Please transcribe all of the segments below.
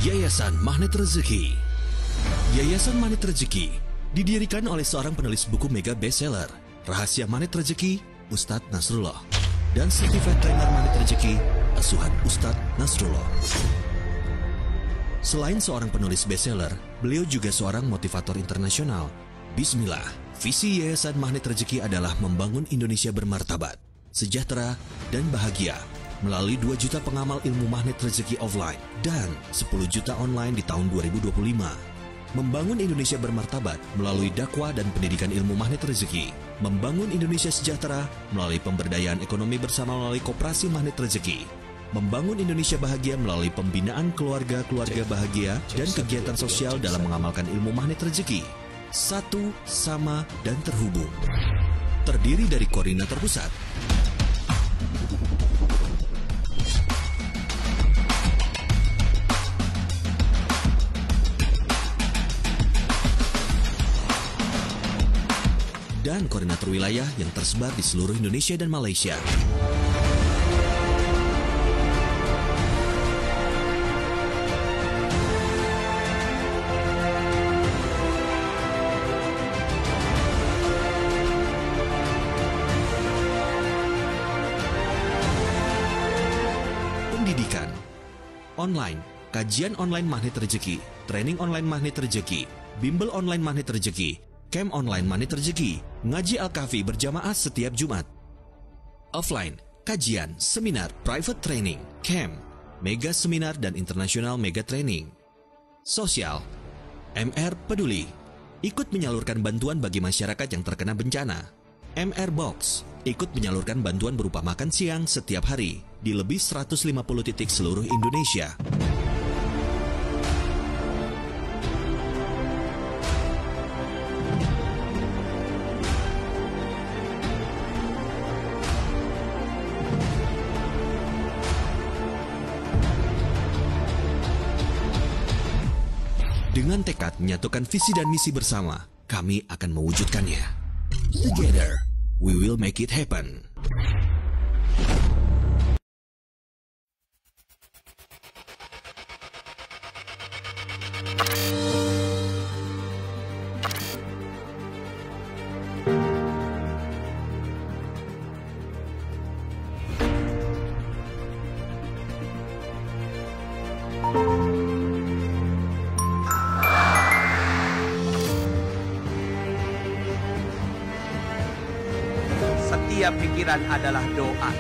Yayasan Magnet Rezeki. Yayasan Magnet Rezeki didirikan oleh seorang penulis buku mega bestseller, Rahasia Magnet Rezeki, Ustadz Nasrullah, dan Certified Trainer Magnet Rezeki, asuhan Ustadz Nasrullah. Selain seorang penulis bestseller, beliau juga seorang motivator internasional. Bismillah, visi Yayasan Magnet Rezeki adalah membangun Indonesia bermartabat, sejahtera, dan bahagia melalui 2 juta pengamal ilmu magnet rezeki offline dan 10 juta online di tahun 2025. Membangun Indonesia bermartabat melalui dakwah dan pendidikan ilmu magnet rezeki. Membangun Indonesia sejahtera melalui pemberdayaan ekonomi bersama melalui koperasi magnet rezeki. Membangun Indonesia bahagia melalui pembinaan keluarga-keluarga bahagia dan kegiatan sosial dalam mengamalkan ilmu magnet rezeki. Satu, sama, dan terhubung. Terdiri dari koordinator pusat, dan koordinator wilayah yang tersebar di seluruh Indonesia dan Malaysia. Pendidikan online, kajian online magnet rezeki, training online magnet rezeki, bimbel online magnet rezeki, camp online magnet rezeki, ngaji Al-Kahfi berjamaah setiap Jumat. Offline, kajian, seminar, private training, camp, mega seminar dan internasional mega training. Sosial, MR Peduli, ikut menyalurkan bantuan bagi masyarakat yang terkena bencana. MR Box, ikut menyalurkan bantuan berupa makan siang setiap hari di lebih 150 titik seluruh Indonesia. Dengan tekad menyatukan visi dan misi bersama, kami akan mewujudkannya. Together, we will make it happen. Setiap pikiran adalah doa.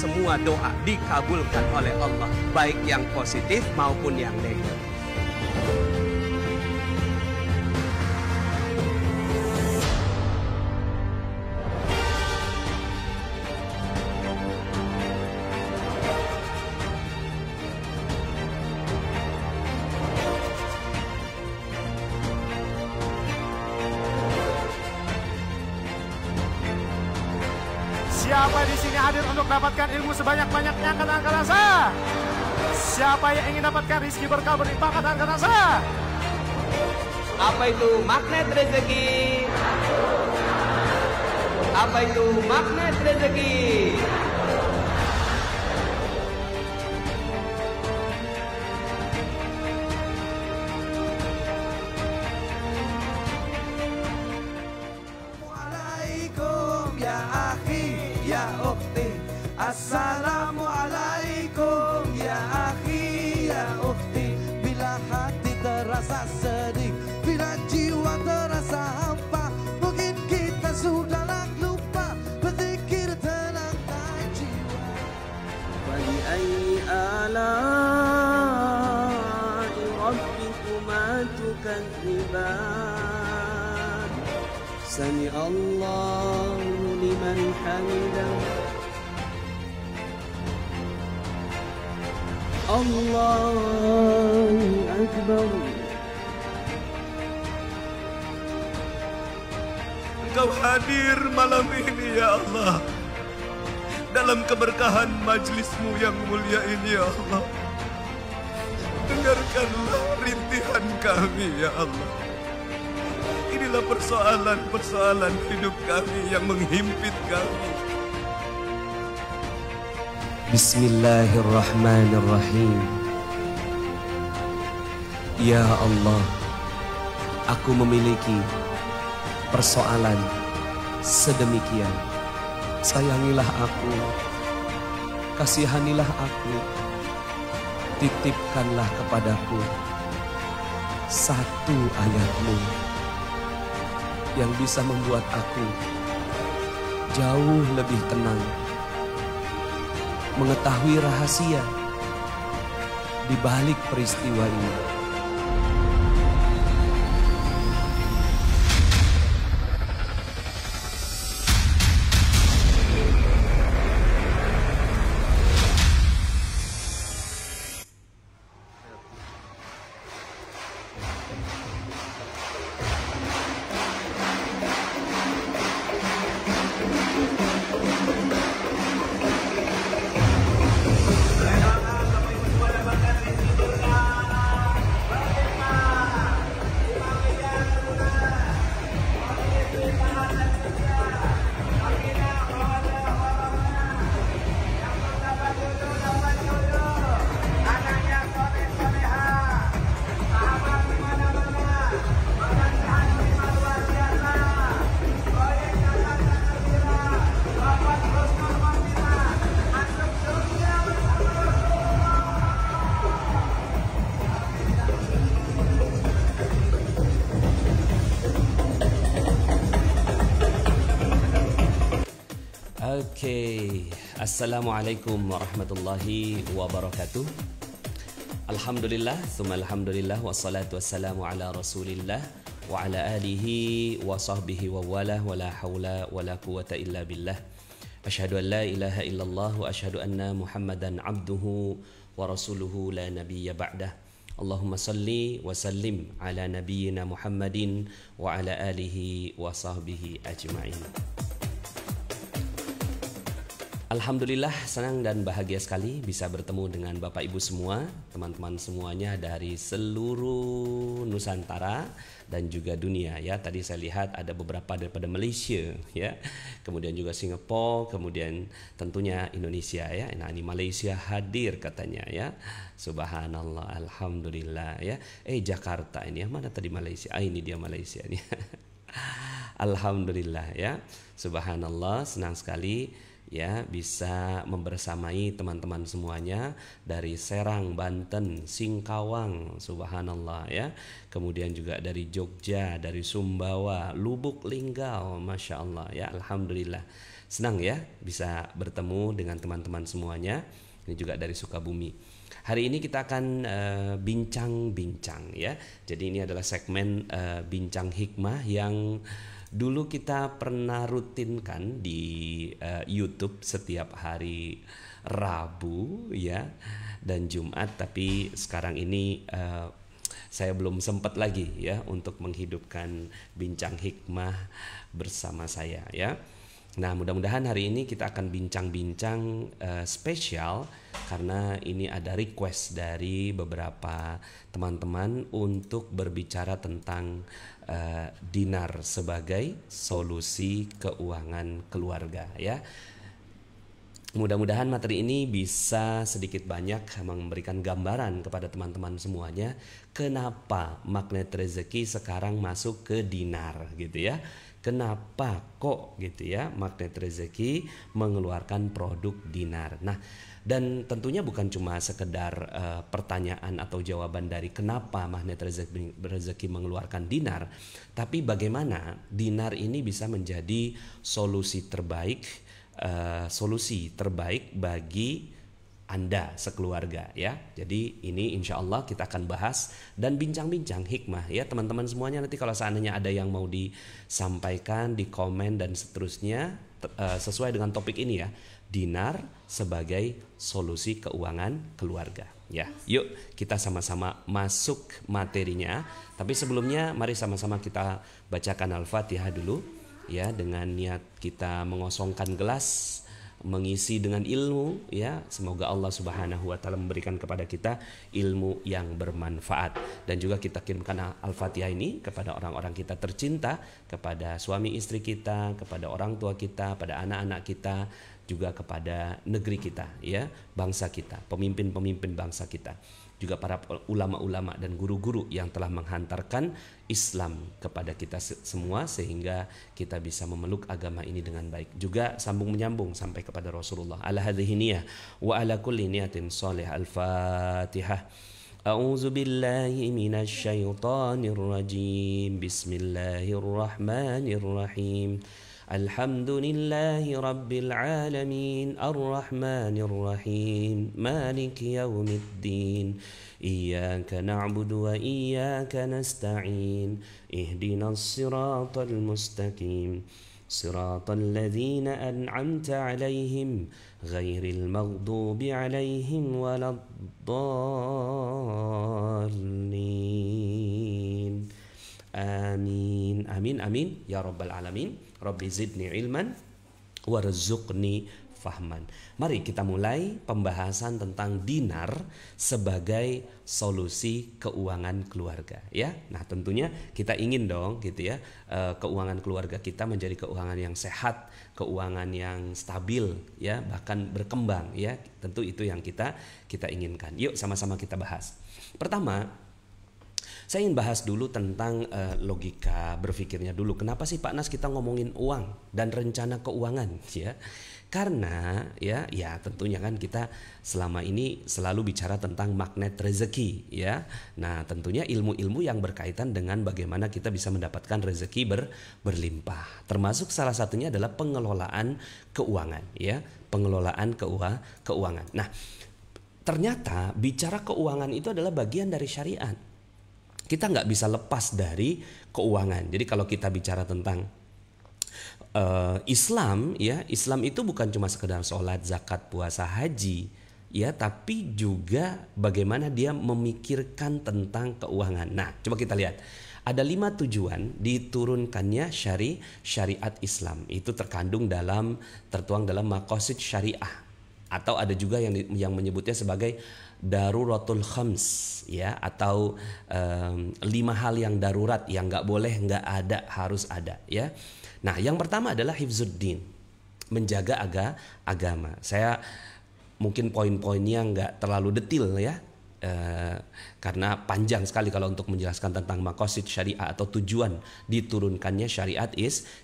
Semua doa dikabulkan oleh Allah, baik yang positif maupun yang negatif. Siapa di sini hadir untuk dapatkan ilmu sebanyak-banyaknya? Angkat tangan saya. Siapa yang ingin dapatkan rezeki berkah berlimpah? Angkat tangan saya. Apa itu magnet rezeki? Apa itu magnet rezeki? Assalamualaikum ya akhi ya ukhti. Bila hati terasa sedih, bila jiwa terasa hampa, mungkin kita sudahlah lupa berzikir tenangkan jiwa. Wali ayyi ala'i rabbikuma tukadziban. Sami Allahu liman hamidah. Allahu Akbar. Engkau hadir malam ini ya Allah, dalam keberkahan majlismu yang mulia ini ya Allah. Dengarkanlah rintihan kami ya Allah. Inilah persoalan-persoalan hidup kami yang menghimpit kami. Bismillahirrahmanirrahim. Ya Allah, aku memiliki persoalan sedemikian. Sayangilah aku, kasihanilah aku, titipkanlah kepadaku satu ayat-Mu yang bisa membuat aku jauh lebih tenang, mengetahui rahasia di balik peristiwa ini. Oke, Assalamualaikum warahmatullahi wabarakatuh. Alhamdulillah, tsumma alhamdulillah, wassalatu wassalamu ala rasulillah wa ala alihi wa sahbihi wa wala wa la hawla wa la quwata illa billah. Asyhadu an la ilaha illallah wa asyhadu anna Muhammadan abduhu wa rasuluhu la nabiyya ba'dah. Allahumma salli wa sallim ala nabiyyina Muhammadin wa ala alihi wa sahbihi ajma'in. Alhamdulillah, senang dan bahagia sekali bisa bertemu dengan Bapak Ibu semua, teman-teman semuanya dari seluruh Nusantara dan juga dunia ya. Tadi saya lihat ada beberapa daripada Malaysia ya. Kemudian juga Singapura, kemudian tentunya Indonesia ya. Nah, ini Malaysia hadir katanya ya. Subhanallah, alhamdulillah ya. Jakarta ini ya. Mana tadi Malaysia? Ini dia Malaysia nih. Alhamdulillah ya. Subhanallah, senang sekali ya bisa membersamai teman-teman semuanya dari Serang, Banten, Singkawang, subhanallah ya. Kemudian juga dari Jogja, dari Sumbawa, Lubuk Linggau, masya Allah ya. Alhamdulillah, senang ya bisa bertemu dengan teman-teman semuanya. Ini juga dari Sukabumi. Hari ini kita akan bincang-bincang ya. Jadi ini adalah segmen bincang hikmah yang dulu kita pernah rutinkan di YouTube setiap hari Rabu ya dan Jumat, tapi sekarang ini saya belum sempat lagi ya untuk menghidupkan bincang hikmah bersama saya ya. Nah, mudah-mudahan hari ini kita akan bincang-bincang spesial karena ini ada request dari beberapa teman-teman untuk berbicara tentang dinar sebagai solusi keuangan keluarga ya. Mudah-mudahan materi ini bisa sedikit banyak memberikan gambaran kepada teman-teman semuanya kenapa magnet rezeki sekarang masuk ke dinar gitu ya. Kenapa kok gitu ya magnet rezeki mengeluarkan produk dinar. Nah, dan tentunya bukan cuma sekedar pertanyaan atau jawaban dari kenapa magnet rezeki mengeluarkan dinar, tapi bagaimana dinar ini bisa menjadi solusi terbaik bagi Anda sekeluarga ya. Jadi ini insya Allah kita akan bahas dan bincang-bincang hikmah ya teman-teman semuanya. Nanti kalau seandainya ada yang mau disampaikan di komen dan seterusnya sesuai dengan topik ini ya, dinar sebagai solusi keuangan keluarga ya. Yuk kita sama-sama masuk materinya. Tapi sebelumnya mari sama-sama kita bacakan Al-Fatihah dulu ya, dengan niat kita mengosongkan gelas, mengisi dengan ilmu ya. Semoga Allah Subhanahu wa taala memberikan kepada kita ilmu yang bermanfaat, dan juga kita kirimkan Al-Fatihah ini kepada orang-orang kita tercinta, kepada suami istri kita, kepada orang tua kita, pada anak-anak kita, juga kepada negeri kita ya, bangsa kita, pemimpin-pemimpin bangsa kita. juga para ulama-ulama dan guru-guru yang telah menghantarkan Islam kepada kita semua sehingga kita bisa memeluk agama ini dengan baik. Juga sambung menyambung sampai kepada Rasulullah. Ala hadhihi niyah wa ala kulli niyatin shalih. Al-Fatihah. A'udzu billahi minasy syaithanir rajim. Bismillahirrahmanirrahim. Alhamdulillahi rabbil alamin. Arrahmanir rahim. Maliki yaumiddin. Iyyaka na'budu wa iyyaka nasta'in. Ihdinas siratal mustaqim. Siratal ladzina an'amta 'alaihim ghairil maghdubi 'alaihim waladdallin. Amin. Amin amin ya rabbal alamin. Rabbi zidni ilman warzuqni fahman. Mari kita mulai pembahasan tentang dinar sebagai solusi keuangan keluarga ya. Nah, tentunya kita ingin dong gitu ya, keuangan keluarga kita menjadi keuangan yang sehat, keuangan yang stabil ya, bahkan berkembang ya. Tentu itu yang kita inginkan. Yuk sama-sama kita bahas. Pertama, saya ingin bahas dulu tentang logika berpikirnya dulu. Kenapa sih Pak Nas kita ngomongin uang dan rencana keuangan ya? Karena ya tentunya kan kita selama ini selalu bicara tentang magnet rezeki ya. Nah, tentunya ilmu-ilmu yang berkaitan dengan bagaimana kita bisa mendapatkan rezeki berlimpah. Termasuk salah satunya adalah pengelolaan keuangan ya, pengelolaan keuangan. Nah, ternyata bicara keuangan itu adalah bagian dari syariat. Kita nggak bisa lepas dari keuangan. Jadi kalau kita bicara tentang Islam ya, Islam itu bukan cuma sekedar sholat, zakat, puasa, haji ya, tapi juga bagaimana dia memikirkan tentang keuangan. Nah, coba kita lihat. Ada 5 tujuan diturunkannya syariat Islam. Itu tertuang dalam maqasid syariah, atau ada juga yang menyebutnya sebagai daruratul khams ya, atau 5 hal yang darurat yang nggak boleh nggak ada, harus ada ya. Nah, yang pertama adalah hifzuddin, menjaga agama. Saya mungkin poin-poinnya nggak terlalu detail ya, karena panjang sekali kalau untuk menjelaskan tentang maqasid syariah atau tujuan diturunkannya syariat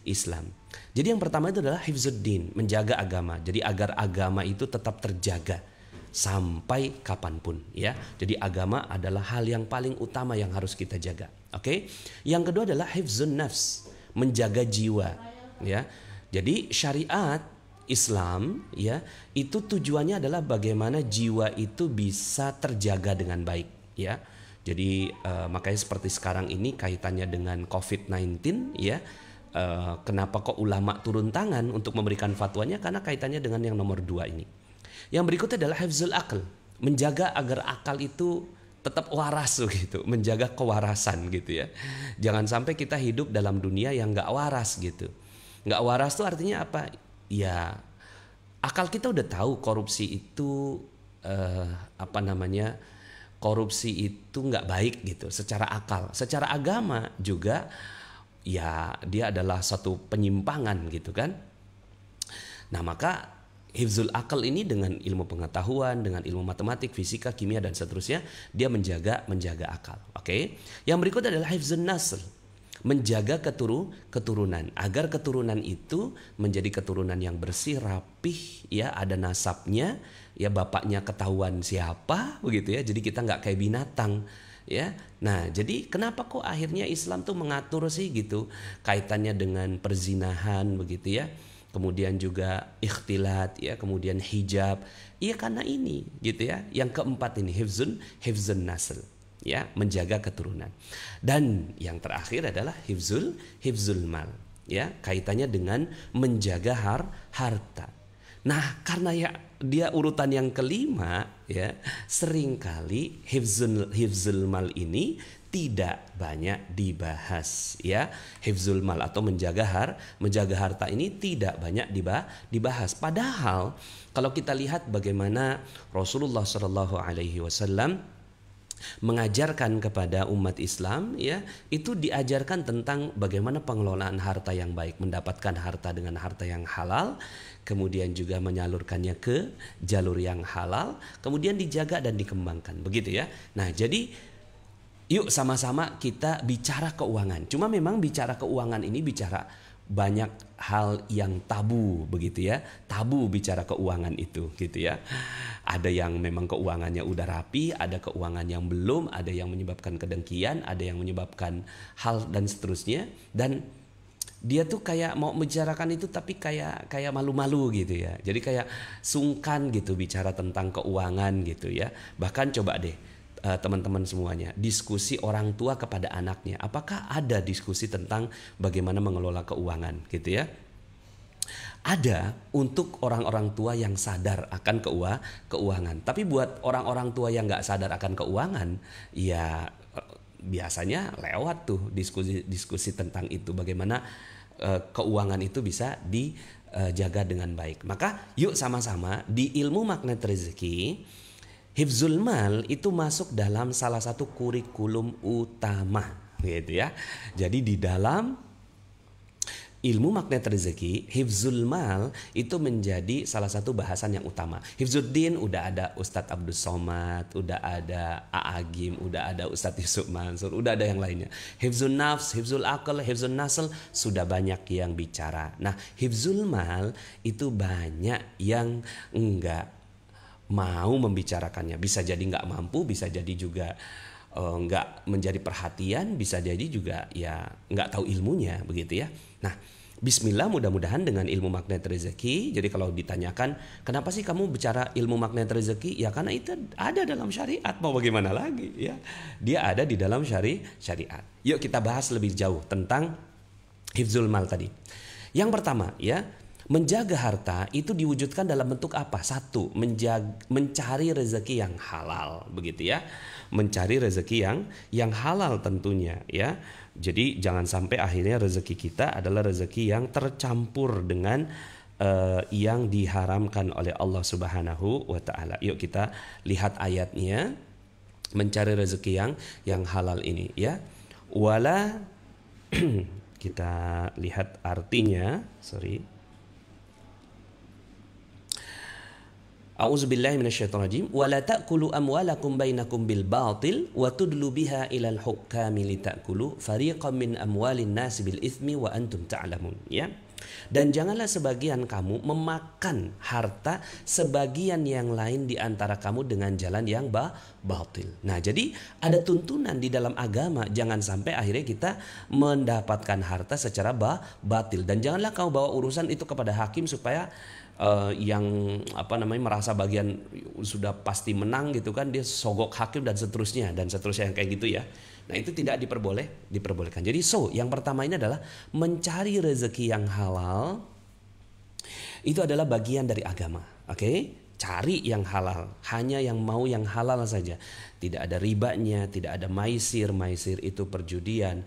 Islam. Jadi yang pertama itu adalah hifzuddin, menjaga agama. Jadi agar agama itu tetap terjaga sampai kapanpun ya. Jadi agama adalah hal yang paling utama yang harus kita jaga. Oke? Yang kedua adalah hifzun nafs, menjaga jiwa ya. Jadi syariat Islam ya, itu tujuannya adalah bagaimana jiwa itu bisa terjaga dengan baik ya. Jadi makanya seperti sekarang ini kaitannya dengan COVID-19 ya. Kenapa kok ulama turun tangan untuk memberikan fatwanya? Karena kaitannya dengan yang nomor 2 ini. Yang berikutnya adalah hifzul aql, menjaga agar akal itu tetap waras gitu, menjaga kewarasan gitu ya. Jangan sampai kita hidup dalam dunia yang nggak waras gitu. Nggak waras tuh artinya apa? Ya akal kita udah tahu korupsi itu korupsi itu nggak baik gitu secara akal. Secara agama juga ya dia adalah satu penyimpangan gitu kan. Nah, maka hifzul akal ini dengan ilmu pengetahuan, dengan ilmu matematik, fisika, kimia dan seterusnya, dia menjaga akal. Oke. Yang berikut adalah hifzun nasl, menjaga keturunan agar keturunan itu menjadi keturunan yang bersih, rapih ya, ada nasabnya ya, bapaknya ketahuan siapa begitu ya. Jadi kita nggak kayak binatang ya. Nah, jadi kenapa kok akhirnya Islam tuh mengatur sih gitu kaitannya dengan perzinahan begitu ya. Kemudian juga ikhtilat ya, kemudian hijab. Iya karena ini gitu ya. Yang keempat ini hifzun nasl ya, menjaga keturunan. Dan yang terakhir adalah hifzul mal ya, kaitannya dengan menjaga harta. Nah, karena ya dia urutan yang kelima ya, seringkali hifzul mal ini tidak banyak dibahas ya. Hifzul mal atau menjaga harta ini tidak banyak dibahas. Padahal kalau kita lihat bagaimana Rasulullah SAW mengajarkan kepada umat Islam, ya, itu diajarkan tentang bagaimana pengelolaan harta yang baik, mendapatkan harta dengan harta yang halal, kemudian juga menyalurkannya ke jalur yang halal, kemudian dijaga dan dikembangkan, begitu ya. Nah, jadi yuk sama-sama kita bicara keuangan. Cuma memang bicara keuangan ini bicara banyak hal yang tabu, begitu ya. Tabu bicara keuangan itu, gitu ya. Ada yang memang keuangannya udah rapi, ada keuangan yang belum, ada yang menyebabkan kedengkian, ada yang menyebabkan hal dan seterusnya. Dan dia tuh kayak mau membicarakan itu tapi kayak malu-malu gitu ya. Jadi kayak sungkan gitu bicara tentang keuangan gitu ya. Bahkan coba deh teman-teman semuanya, diskusi orang tua kepada anaknya. Apakah ada diskusi tentang bagaimana mengelola keuangan gitu ya? Ada untuk orang-orang tua yang sadar akan keuangan. Tapi buat orang-orang tua yang gak sadar akan keuangan, ya biasanya lewat tuh diskusi tentang itu. Bagaimana keuangan itu bisa dijaga dengan baik. Maka yuk sama-sama di ilmu magnet rezeki, hifzul mal itu masuk dalam salah satu kurikulum utama, gitu ya. Jadi di dalam ilmu magnet rezeki, hifzul mal itu menjadi salah satu bahasan yang utama. Hifzuddin udah ada Ustadz Abdus Somad, udah ada A'agim, udah ada Ustadz Yusuf Mansur, udah ada yang lainnya. Hifzul nafs, hifzul akal, hifzul nasl sudah banyak yang bicara. Nah, hifzul mal itu banyak yang enggak mau membicarakannya. Bisa jadi nggak mampu, bisa jadi juga nggak menjadi perhatian, bisa jadi juga ya nggak tahu ilmunya, begitu ya. Nah, bismillah, mudah-mudahan dengan ilmu magnet rezeki. Jadi kalau ditanyakan kenapa sih kamu bicara ilmu magnet rezeki, ya karena itu ada dalam syariat, mau bagaimana lagi ya. Dia ada di dalam syariat. Yuk kita bahas lebih jauh tentang hifzul mal tadi. Yang pertama ya, menjaga harta itu diwujudkan dalam bentuk apa? Satu, mencari rezeki yang halal, begitu ya. Mencari rezeki yang halal tentunya ya. Jadi jangan sampai akhirnya rezeki kita adalah rezeki yang tercampur dengan yang diharamkan oleh Allah Subhanahu wa taala. Yuk kita lihat ayatnya. Mencari rezeki yang halal ini ya. Wala kita lihat artinya, A'udzubillahi minasyaitonirrajim. Wala ta'kulu amwalakum bainakum bil batil wa tudlu biha ilal hukami litakulu fariqam min amwalin nasi bil itsmi wa antum ta'lamun ya. Dan janganlah sebagian kamu memakan harta sebagian yang lain di antara kamu dengan jalan yang batil. Nah, jadi ada tuntunan di dalam agama, jangan sampai akhirnya kita mendapatkan harta secara batil. Dan janganlah kamu bawa urusan itu kepada hakim supaya yang merasa bagian sudah pasti menang gitu kan, dia sogok hakim dan seterusnya yang kayak gitu ya. Nah, itu tidak diperbolehkan. Jadi yang pertama ini adalah mencari rezeki yang halal. Itu adalah bagian dari agama. Oke? Cari yang halal, hanya yang mau yang halal saja. Tidak ada ribanya, tidak ada maisir itu perjudian,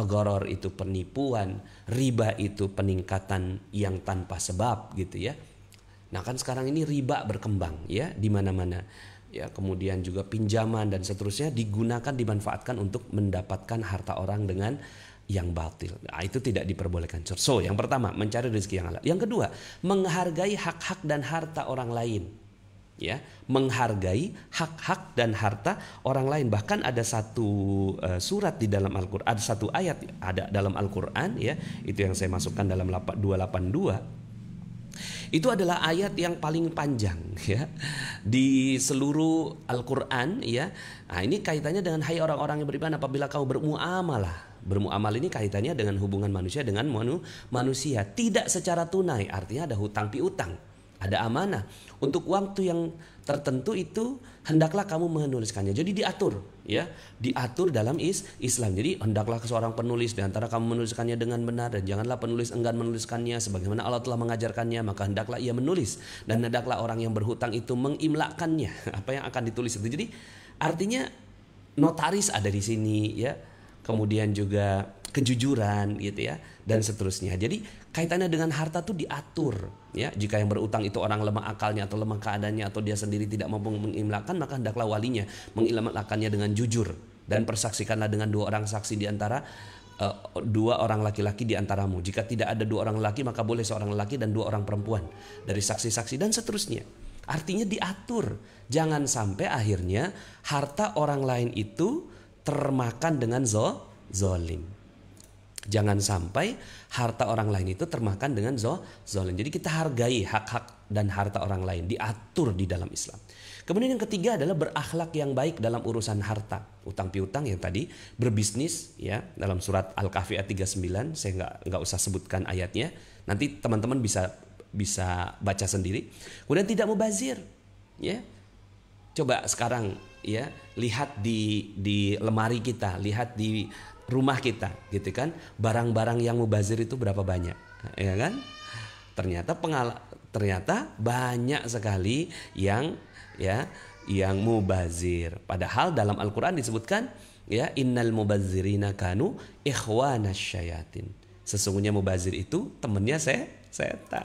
gharar itu penipuan, riba itu peningkatan yang tanpa sebab gitu ya. Nah, kan sekarang ini riba berkembang ya di mana-mana. Ya, kemudian juga pinjaman dan seterusnya digunakan, dimanfaatkan untuk mendapatkan harta orang dengan yang batil. Nah, itu tidak diperbolehkan. So, yang pertama, mencari rezeki yang halal. Yang kedua, menghargai hak-hak dan harta orang lain. Ya, menghargai hak-hak dan harta orang lain. Bahkan ada satu surat di dalam Al-Qur'an, ada satu ayat ada dalam Al-Qur'an ya, itu yang saya masukkan dalam 282. Itu adalah ayat yang paling panjang ya di seluruh Al-Qur'an ya. Nah, ini kaitannya dengan hai orang-orang yang beriman, apabila kau bermuamalah. Bermuamal ini kaitannya dengan hubungan manusia dengan manusia, tidak secara tunai, artinya ada hutang piutang, ada amanah. Untuk waktu yang tertentu itu hendaklah kamu menuliskannya. Jadi diatur ya, diatur dalam Islam. Jadi hendaklah seorang penulis di antara kamu menuliskannya dengan benar, dan janganlah penulis enggan menuliskannya sebagaimana Allah telah mengajarkannya, maka hendaklah ia menulis, dan hendaklah orang yang berhutang itu mengimlakkannya apa yang akan ditulis itu. Jadi artinya notaris ada di sini ya. Kemudian juga kejujuran gitu ya, dan seterusnya. Jadi kaitannya dengan harta tuh diatur ya. Jika yang berutang itu orang lemah akalnya atau lemah keadaannya atau dia sendiri tidak mampu mengimlakkan, maka hendaklah walinya mengimlakkannya dengan jujur, dan persaksikanlah dengan 2 orang saksi di antara 2 orang laki-laki di antaramu. Jika tidak ada 2 orang laki, maka boleh seorang laki dan 2 orang perempuan dari saksi-saksi, dan seterusnya. Artinya diatur. Jangan sampai akhirnya harta orang lain itu termakan dengan zolim. Jangan sampai harta orang lain itu termakan dengan zolim. Jadi kita hargai hak-hak dan harta orang lain, diatur di dalam Islam. Kemudian yang ketiga adalah berakhlak yang baik dalam urusan harta. Utang piutang yang tadi, berbisnis ya, dalam surat Al-Kahfi ayat 39, saya nggak usah sebutkan ayatnya. Nanti teman-teman bisa baca sendiri. Kemudian tidak mubazir ya. Coba sekarang ya, lihat di lemari kita, lihat di rumah kita gitu kan, barang-barang yang mubazir itu berapa banyak ya kan? Ternyata banyak sekali yang mubazir. Padahal dalam Al-Qur'an disebutkan ya, innal mubazzirina kanu ikhwanas syayatin. Sesungguhnya mubazir itu temannya setan.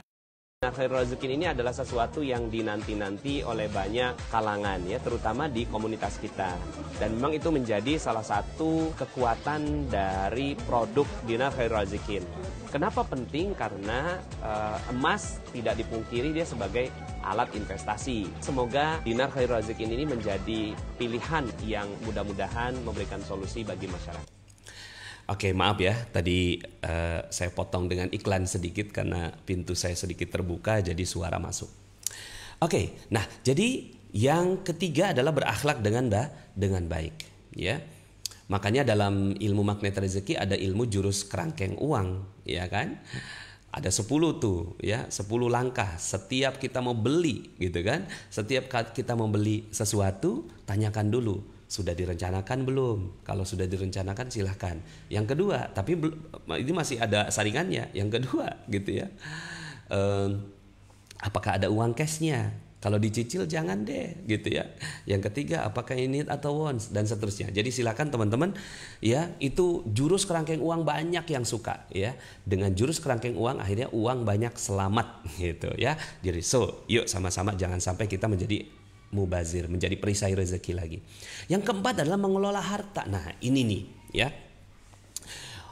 Nah, khairul razikin ini adalah sesuatu yang dinanti-nanti oleh banyak kalangan ya, terutama di komunitas kita. Dan memang itu menjadi salah satu kekuatan dari produk Dinar Khairul Razikin. Kenapa penting? Karena emas tidak dipungkiri dia sebagai alat investasi. Semoga Dinar Khairul Razikin ini menjadi pilihan yang mudah-mudahan memberikan solusi bagi masyarakat. Oke, maaf ya, tadi saya potong dengan iklan sedikit karena pintu saya sedikit terbuka, jadi suara masuk. Oke, nah jadi yang ketiga adalah berakhlak dengan baik, ya. Makanya dalam ilmu magnet rezeki ada ilmu jurus kerangkeng uang, ya kan? Ada 10 tuh, ya, 10 langkah. Setiap kita mau beli, gitu kan? Setiap kita mau beli sesuatu, tanyakan dulu. Sudah direncanakan belum? Kalau sudah direncanakan silahkan. Yang kedua, tapi ini masih ada saringannya. Yang kedua gitu ya, apakah ada uang cashnya? Kalau dicicil jangan deh gitu ya. Yang ketiga, apakah ini atau wants, dan seterusnya. Jadi silakan teman-teman ya, itu jurus kerangkeng uang banyak yang suka ya. Dengan jurus kerangkeng uang akhirnya uang banyak selamat gitu ya. Jadi yuk sama-sama jangan sampai kita menjadi mubazir, menjadi perisai rezeki lagi. Yang keempat adalah mengelola harta. Nah ini nih ya,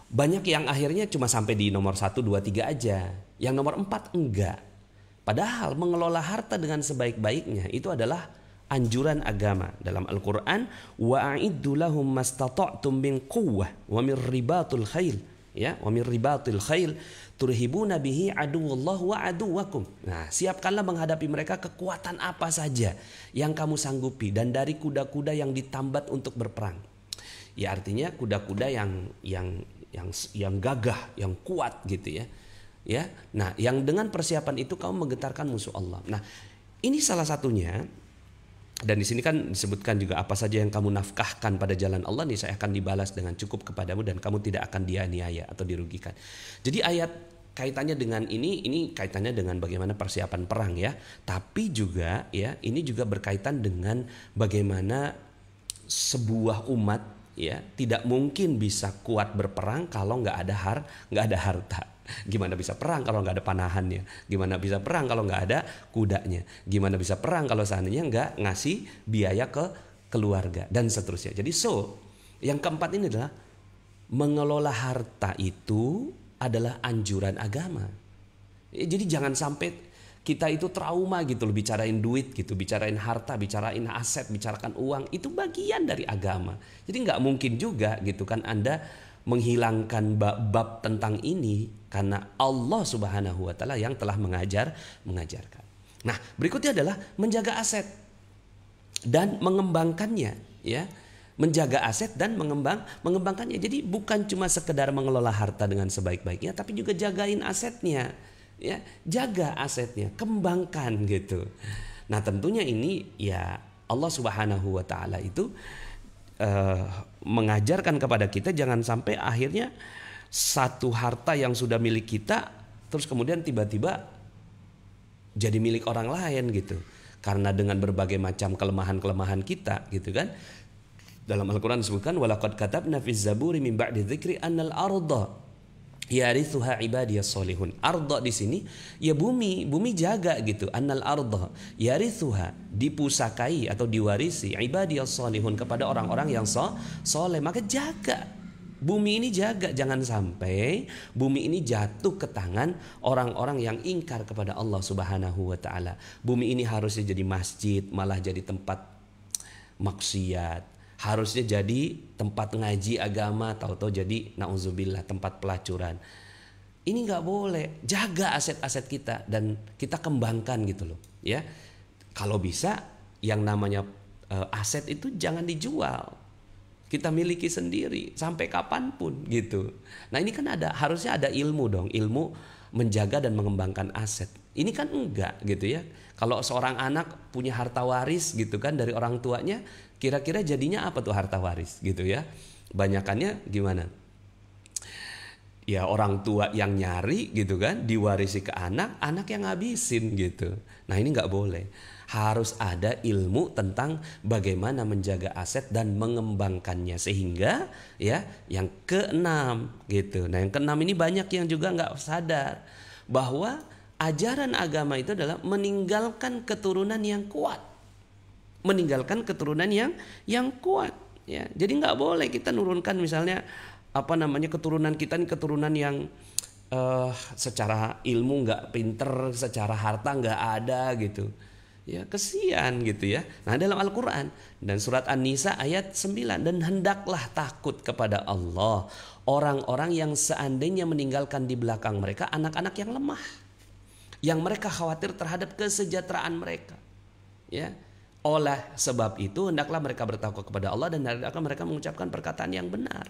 banyak yang akhirnya cuma sampai di nomor 1, 2, 3 aja. Yang nomor 4 enggak. Padahal mengelola harta dengan sebaik-baiknya itu adalah anjuran agama. Dalam Al-Quran, wa'iddu lahum mastata'tum min quwwah wa min ribatul khail, ya, wa min ribatul khail turhibuna bihi aduwallah wa aduwakum. Nah, siapkanlah menghadapi mereka kekuatan apa saja yang kamu sanggupi, dan dari kuda-kuda yang ditambat untuk berperang. Ya artinya kuda-kuda yang gagah, yang kuat gitu ya. Ya. Nah, yang dengan persiapan itu kamu menggetarkan musuh Allah. Nah, ini salah satunya. Dan di sini kan disebutkan juga apa saja yang kamu nafkahkan pada jalan Allah nih, saya akan dibalas dengan cukup kepadamu dan kamu tidak akan dianiaya atau dirugikan. Jadi ayat kaitannya dengan ini kaitannya dengan bagaimana persiapan perang ya. Tapi juga ya, ini juga berkaitan dengan bagaimana sebuah umat ya tidak mungkin bisa kuat berperang kalau nggak ada harta. Gimana bisa perang kalau nggak ada panahannya? Gimana bisa perang kalau nggak ada kudanya? Gimana bisa perang kalau seandainya nggak ngasih biaya ke keluarga dan seterusnya. Jadi yang keempat ini adalah mengelola harta itu adalah anjuran agama. Jadi jangan sampai kita itu trauma gitu loh, bicarain duit gitu, bicarain harta, bicarain aset, bicarakan uang, itu bagian dari agama. Jadi nggak mungkin juga gitu kan Anda menghilangkan bab tentang ini, karena Allah Subhanahu wa taala yang telah mengajarkan. Nah, berikutnya adalah menjaga aset dan mengembangkannya ya. Menjaga aset dan mengembangkannya. Jadi bukan cuma sekedar mengelola harta dengan sebaik-baiknya, tapi juga jagain asetnya. Ya, jaga asetnya, kembangkan gitu. Nah, tentunya ini ya Allah Subhanahu wa taala itu mengajarkan kepada kita jangan sampai akhirnya satu harta yang sudah milik kita terus kemudian tiba-tiba jadi milik orang lain gitu, karena dengan berbagai macam kelemahan-kelemahan kita gitu kan. Dalam Al-Quran disebutkan walaqad katabna fiz zaburi min ba'di dzikri annal arda yarithuha ibadiyas solihun. Arda di sini ya bumi jaga gitu. Annal arda yarithuha, dipusakai atau diwarisi ibadiyas solihun, kepada orang-orang yang soleh. Maka jaga bumi ini, jaga, jangan sampai bumi ini jatuh ke tangan orang-orang yang ingkar kepada Allah Subhanahu wa taala. Bumi ini harusnya jadi masjid, malah jadi tempat maksiat. Harusnya jadi tempat ngaji agama, tahu-tahu jadi na'udzubillah tempat pelacuran. Ini nggak boleh. Jaga aset-aset kita dan kita kembangkan gitu loh, ya. Kalau bisa yang namanya aset itu jangan dijual. Kita miliki sendiri sampai kapanpun gitu. Nah, ini kan harusnya ada ilmu dong, ilmu menjaga dan mengembangkan aset. Ini kan enggak gitu ya. Kalau seorang anak punya harta waris gitu kan dari orang tuanya, kira-kira jadinya apa tuh harta waris gitu ya? Banyakannya gimana? Ya orang tua yang nyari gitu kan, diwarisi ke anak, anak yang ngabisin gitu. Nah, ini nggak boleh. Harus ada ilmu tentang bagaimana menjaga aset dan mengembangkannya, sehingga ya yang keenam gitu. Nah, yang keenam ini banyak yang juga nggak sadar bahwa ajaran agama itu adalah meninggalkan keturunan yang kuat. Meninggalkan keturunan yang kuat ya. Jadi nggak boleh kita nurunkan misalnya keturunan kita ini keturunan yang secara ilmu nggak pinter, secara harta nggak ada gitu. Ya kesian gitu ya. Nah, dalam Al-Quran dan surat An-Nisa ayat 9, dan hendaklah takut kepada Allah orang-orang yang seandainya meninggalkan di belakang mereka anak-anak yang lemah, yang mereka khawatir terhadap kesejahteraan mereka. Ya, oleh sebab itu hendaklah mereka bertakwa kepada Allah dan hendaklah mereka mengucapkan perkataan yang benar.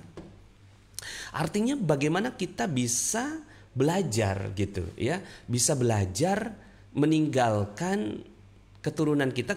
Artinya bagaimana kita bisa belajar gitu ya, bisa belajar meninggalkan keturunan kita